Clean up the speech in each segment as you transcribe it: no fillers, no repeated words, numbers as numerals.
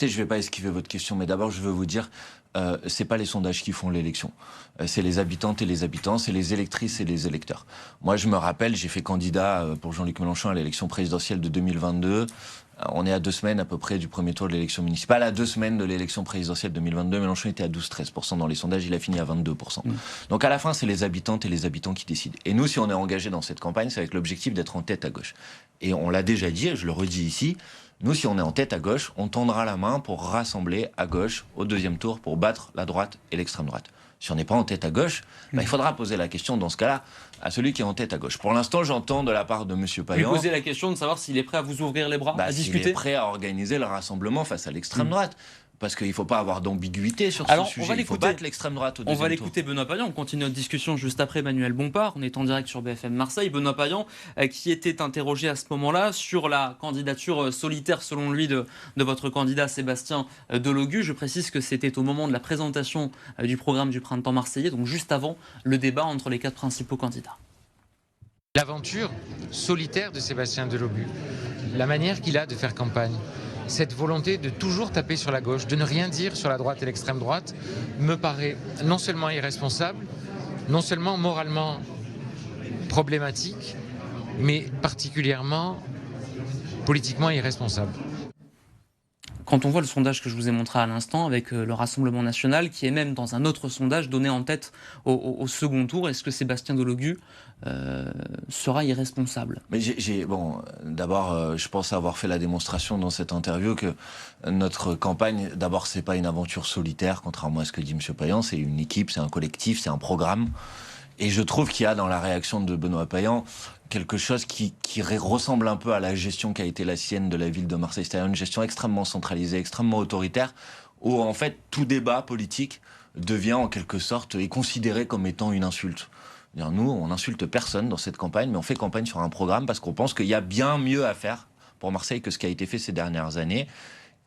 Écoutez, je ne vais pas esquiver votre question, mais d'abord, je veux vous dire, c'est pas les sondages qui font l'élection. C'est les habitantes et les habitants, c'est les électrices et les électeurs. Moi, je me rappelle, j'ai fait candidat pour Jean-Luc Mélenchon à l'élection présidentielle de 2022. On est à 2 semaines à peu près du premier tour de l'élection municipale. À 2 semaines de l'élection présidentielle 2022, Mélenchon était à 12-13% dans les sondages. Il a fini à 22%. Donc à la fin, c'est les habitantes et les habitants qui décident. Et nous, si on est engagé dans cette campagne, c'est avec l'objectif d'être en tête à gauche. Et on l'a déjà dit, et je le redis ici, nous, si on est en tête à gauche, on tendra la main pour rassembler à gauche au deuxième tour pour battre la droite et l'extrême droite. Si on n'est pas en tête à gauche, il faudra poser la question dans ce cas-là à celui qui est en tête à gauche. Pour l'instant, j'entends de la part de M. Payan... Lui poser la question de savoir s'il est prêt à vous ouvrir les bras, à discuter. S'il est prêt à organiser le rassemblement face à l'extrême droite. Parce qu'il ne faut pas avoir d'ambiguïté sur ce sujet. Il faut battre l'extrême droite au deuxième tour. On va l'écouter, Benoît Payan. On continue notre discussion juste après Emmanuel Bompard. On est en direct sur BFM Marseille. Benoît Payan, qui était interrogé à ce moment-là sur la candidature solitaire, selon lui, de votre candidat Sébastien Delogu. Je précise que c'était au moment de la présentation du programme du Printemps marseillais, donc juste avant le débat entre les 4 principaux candidats. L'aventure solitaire de Sébastien Delogu, la manière qu'il a de faire campagne, cette volonté de toujours taper sur la gauche, de ne rien dire sur la droite et l'extrême droite, me paraît non seulement irresponsable, non seulement moralement problématique, mais particulièrement politiquement irresponsable. Quand on voit le sondage que je vous ai montré à l'instant avec le Rassemblement national, qui est même dans un autre sondage donné en tête au second tour, est-ce que Sébastien Delogu sera irresponsable? Mais d'abord, je pense avoir fait la démonstration dans cette interview que notre campagne, d'abord, c'est pas une aventure solitaire, contrairement à ce que dit M. Payan, c'est une équipe, c'est un collectif, c'est un programme. Et je trouve qu'il y a dans la réaction de Benoît Payan quelque chose qui ressemble un peu à la gestion qui a été la sienne de la ville de Marseille. C'est-à-dire une gestion extrêmement centralisée, extrêmement autoritaire, où en fait tout débat politique devient en quelque sorte est considéré comme étant une insulte. Nous, on n'insulte personne dans cette campagne, mais on fait campagne sur un programme parce qu'on pense qu'il y a bien mieux à faire pour Marseille que ce qui a été fait ces dernières années.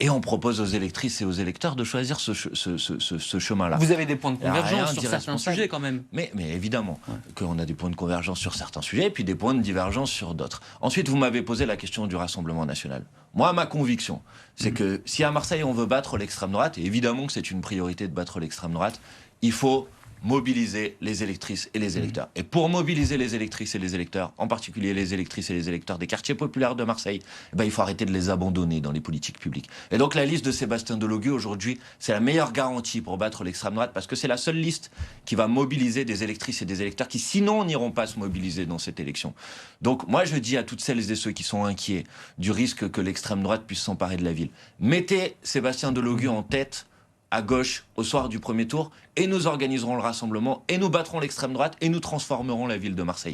Et on propose aux électrices et aux électeurs de choisir ce chemin-là. Vous avez des points de convergence sur certains sujets quand même. Mais évidemment qu'on a des points de convergence sur certains sujets et puis des points de divergence sur d'autres. Ensuite, vous m'avez posé la question du Rassemblement national. Moi, ma conviction, c'est que si à Marseille on veut battre l'extrême droite, et évidemment que c'est une priorité de battre l'extrême droite, il faut mobiliser les électrices et les électeurs. Et pour mobiliser les électrices et les électeurs, en particulier les électrices et les électeurs des quartiers populaires de Marseille, il faut arrêter de les abandonner dans les politiques publiques. Et donc la liste de Sébastien Delogu aujourd'hui, c'est la meilleure garantie pour battre l'extrême droite parce que c'est la seule liste qui va mobiliser des électrices et des électeurs qui sinon n'iront pas se mobiliser dans cette élection. Donc moi je dis à toutes celles et ceux qui sont inquiets du risque que l'extrême droite puisse s'emparer de la ville, mettez Sébastien Delogu en tête à gauche au soir du premier tour et nous organiserons le rassemblement et nous battrons l'extrême droite et nous transformerons la ville de Marseille.